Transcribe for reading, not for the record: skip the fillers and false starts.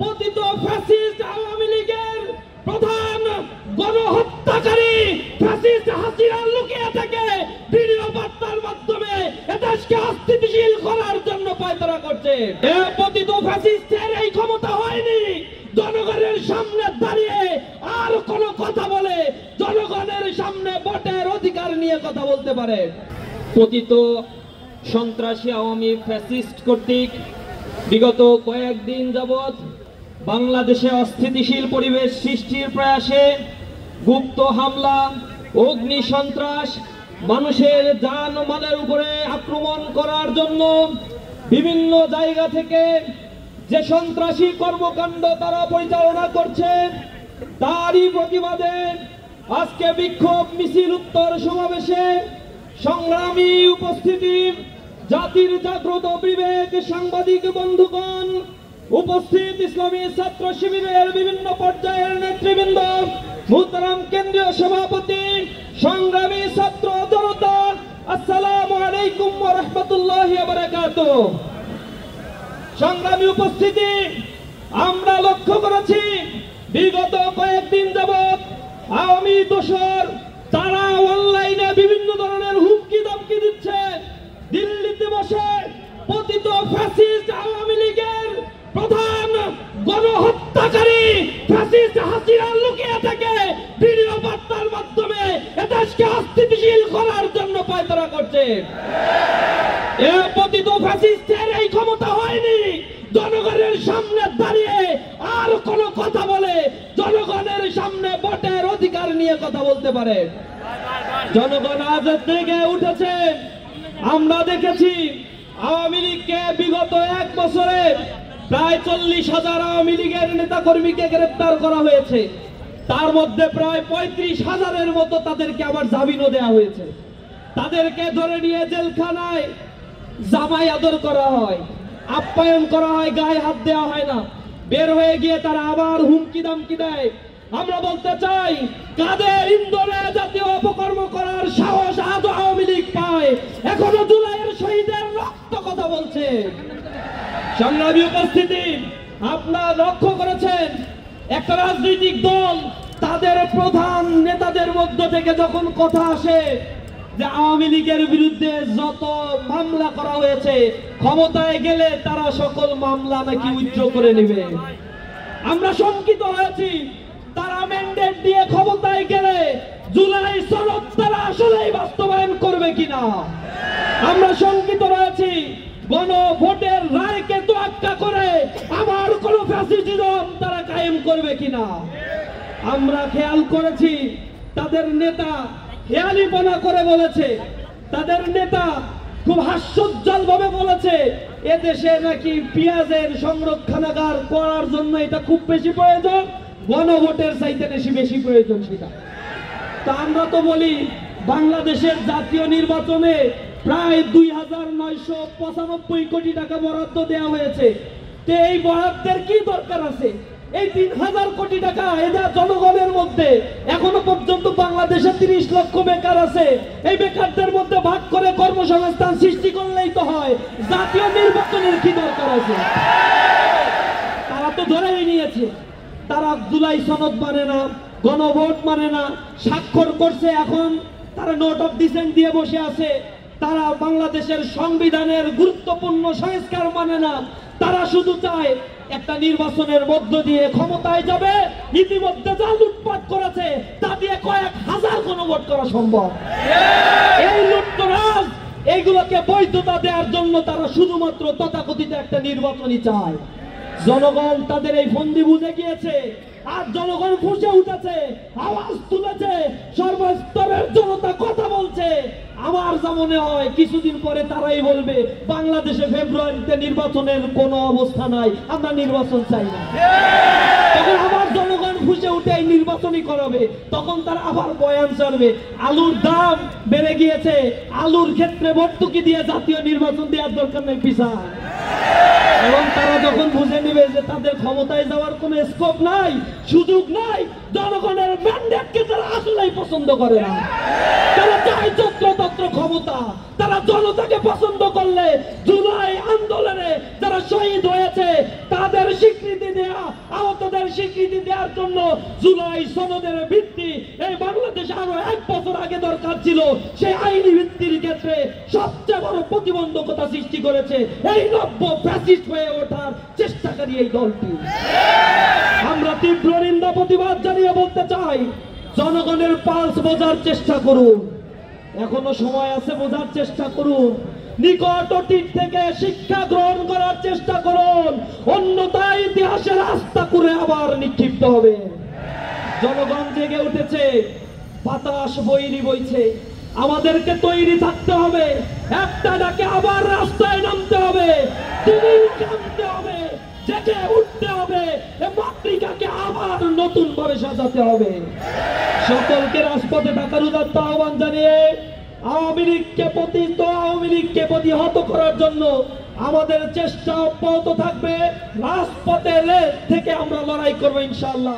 পতিত ফ্যাসিস্ট আওয়ামী লীগের প্রধান গণহত্যাকারী ফ্যাসিস্ট হাসিনা লুকিয়ে থেকে ভিডিও বার্তার মাধ্যমে দেশকে অস্থিতিশীল করার জন্য পায়তারা করছে। এই পতিত ফ্যাসিস্টের এই ক্ষমতা হয়নি জনগণের সামনে দাঁড়িয়ে আর কোন কথা বলে জনগণের সামনে ভোটের অধিকার নিয়ে কথা বলতে পারে। পতিত সন্ত্রাসী আওয়ামী ফ্যাসিস্ট কর্তৃক বিগত কয়েকদিন যাবৎ বাংলাদেশে অস্থিতিশীল পরিবেশ সৃষ্টির প্রয়াসে গুপ্ত হামলা, অগ্নি সন্ত্রাস, মানুষের জানমালের উপরে আক্রমণ করার জন্য বিভিন্ন জায়গা থেকে যে সন্ত্রাসী কর্মকাণ্ড তারা পরিচালনা করছে, তারই প্রতিবাদে আজকে বিক্ষোভ মিছিল উত্তর সমাবেশে সংগ্রামী উপস্থিতি, জাতির জাগ্রত বিবেক সাংবাদিক বন্ধুগণ, উপস্থিত ইসলামী ছাত্র শিবিরের বিভিন্ন পর্যায়ের নেতৃবৃন্দ, মুহতারাম কেন্দ্রীয় সভাপতি, সংগ্রামী ছাত্র জনতা, আসসালামু আলাইকুম ওয়া রাহমাতুল্লাহি ওয়া বারাকাতুহু। সংগ্রামী উপস্থিতি, আমরা লক্ষ্য করেছি বিগত কয়েকদিন যাবৎ আওয়ামী দোসর তারা অনলাইনে বিভিন্ন ধরনের হুমকি ধমকি দিচ্ছে। দিল্লিতে বসে পতিত ফ্যাসিস্ট আওয়ামী লীগের প্রধান গণহত্যাকারী ফ্যাসিস্ট হাসিনা লুকিয়ে থেকে ভিডিও বার্তার মাধ্যমে দেশকে অস্থিতিশীল করার জন্য পায়তারা করছে। এই পতিত ফ্যাসিস্টের এই ক্ষমতা হয়নি জনগণের সামনে দাঁড়িয়ে আর কোন কথা বলে জনগণের সামনে ভোটের অধিকার নিয়ে কথা বলতে পারে। জনগণ আজ জেগে উঠেছে। আমরা দেখেছি আওয়ামী লীগকে বিগত এক বছরে প্রায় 40,000 আওয়ামী লীগের নেতা কর্মীকে গ্রেপ্তার করা হয়েছে। তার মধ্যে প্রায় 35,000-এর মতো তাদেরকে আবার জামিনও দেওয়া হয়েছে। তাদেরকে ধরে নিয়ে জেলখানায় জামাই আদর করা হয়, আপ্যায়ন করা হয়, গায়ে হাত দেওয়া হয় না। বের হয়ে গিয়ে তারা আবার হুমকি দামকি দেয়। আমরা বলতে চাই, কাদের ইন্ধনে জাতীয় অপকর্ম করার সাহস আজ আওয়ামী লীগ পায়? এখনো জুলাইয়ের শহীদের রক্ত কথা বলছে। সংগ্রামী উপস্থিতি, আপনারা লক্ষ্য করেছেন একটা রাজনৈতিক দল তাদের প্রধান নেতাদের মধ্য থেকে যখন কথা আসে যে আওয়ামী লীগের বিরুদ্ধে যত মামলা করা হয়েছে ক্ষমতায় গেলে তারা সকল মামলা নাকি উইথড্র করে নেবে। আমরা শঙ্কিত হয়েছি, তারা ম্যান্ডেট দিয়ে ক্ষমতায় গেলে জুলাই সনদ তারা আসলেই বাস্তবায়ন করবে কিনা। আমরা শঙ্কিত রয়েছি, গণভোটের রায়কে তোয়াক্কা করে আবার কোন ফ্যাসিজম তারা কায়েম করবে কিনা। আমরা খেয়াল করেছি তাদের নেতা হেয়ালিপনা করে বলেছে, তাদের নেতা খুব হাস্যোজ্জ্বল ভাবে বলেছে এদেশে নাকি পেঁয়াজের সংরক্ষণাগার করার জন্য এটা খুব বেশি প্রয়োজন, গণভোটের চাইতে বেশি প্রয়োজন সেটা। তা আমরা তো বলি বাংলাদেশের জাতীয় নির্বাচনে প্রায় 2,995 কোটি টাকা বরাদ্দ দেওয়া হয়েছে। তো এই বরাদ্দের কি দরকার আছে? এই 3,000 কোটি টাকা এরা জনগণের মধ্যে এখনো পর্যন্ত বাংলাদেশে 30 লক্ষ বেকার আছে। এই বেকারদের মধ্যে ভাগ করে কর্মসংস্থান সৃষ্টি করলেই তো হয়। জাতীয় নির্বাচনের কি দরকার আছে? তারা তো ধরেই নিয়েছে তারা জুলাই সনদ মানে না, গণভোট মানে না, স্বাক্ষর করছে, এখন তারা নোট অফ ডিসেন্ট দিয়ে বসে আছে। তারা বাংলাদেশের সংবিধানের গুরুত্বপূর্ণ সংস্কার মানে না। তারা শুধু চায় একটা নির্বাচনের মধ্য দিয়ে ক্ষমতায় যাবে, ইতিমধ্যে যা লুটপাট করেছে তা দিয়ে কয়েক হাজার গণভোট করা সম্ভব। এই লুটতরাজ এইগুলোকে বৈধতা দেওয়ার জন্য তারা শুধুমাত্র তথাকথিত একটা নির্বাচনই চায়। জনগণ তাদের এই ফন্দি বুঝে গিয়েছে, আর জনগণ ফুঁসে উঠেছে, আওয়াজ তুলেছে, সর্বস্তরের জনতা কথা বলছে। আমার যা মনে হয় কিছুদিন পরে তারাই বলবে বাংলাদেশে ফেব্রুয়ারিতে নির্বাচনের কোনো অবস্থা নাই, আমরা নির্বাচন চাই না। তখন আবার জনগণ ফুঁসে উঠে এই নির্বাচনই করাবে, তখন তারা আবার বয়ান ছাড়বে আলুর দাম বেড়ে গিয়েছে, আলুর ক্ষেত্রে ভর্তুকি দিয়ে জাতীয় নির্বাচন দেওয়ার দরকার নেই, পিছায়। এবং তারা যখন বুঝে নেবে যে তাদের ক্ষমতায় যাওয়ার কোনো স্কোপ নাই, সুযোগ নাই, জনগণের ম্যান্ডেটকে তারা আসলেই পছন্দ করে না, তারা চায় যত্রতত্র ক্ষমতা। তারা জনতাকে পছন্দ করলে জুলাই আন্দোলনে যারা শহীদ হয়েছে তাদের শহীদদের স্বীকৃতি দেয়া, আহতদের স্বীকৃতি দেওয়ার জন্য জুলাই সনদের ভিত্তি এই বাংলাদেশে আরো 1 বছর আগে দরকার ছিল। সেই আইনি ভিত্তির ক্ষেত্রে সবচেয়ে বড় প্রতিবন্ধকতা সৃষ্টি করেছে এই নব্য ফ্যাসিস্ট হয়ে ওঠার চেষ্টাকারী এই দলটি। আমরা তীব্র নিন্দা প্রতিবাদ জানিয়ে বলতে চাই, জনগণের পালস বোঝার চেষ্টা করুন, এখনো সময় আছে, বোঝার চেষ্টা করুন, নিকট অতীত থেকে শিক্ষা গ্রহণ করার চেষ্টা করুন, অন্যথায় ইতিহাসের আস্থা করে আবার নিক্ষিপ্ত হবে। জনগণ জেগে উঠেছে, বাতাস বৈরী বইছে, আমাদেরকে তৈরি থাকতে হবে, একটা ডাকে আবার রাস্তায় নামতে হবে, নামতে হবে, জেগে উঠতে হবে, মাতৃকাকে আবার নতুন ভাবে সাজাতে হবে। সকলকে রাজপথে থাকার উদাত্ত আহ্বান জানিয়ে আওয়ামী লীগকে প্রতিহত করার জন্য আমাদের চেষ্টা অব্যাহত থাকবে। রাজপথে থেকে আমরা লড়াই করবো ইনশাআল্লাহ।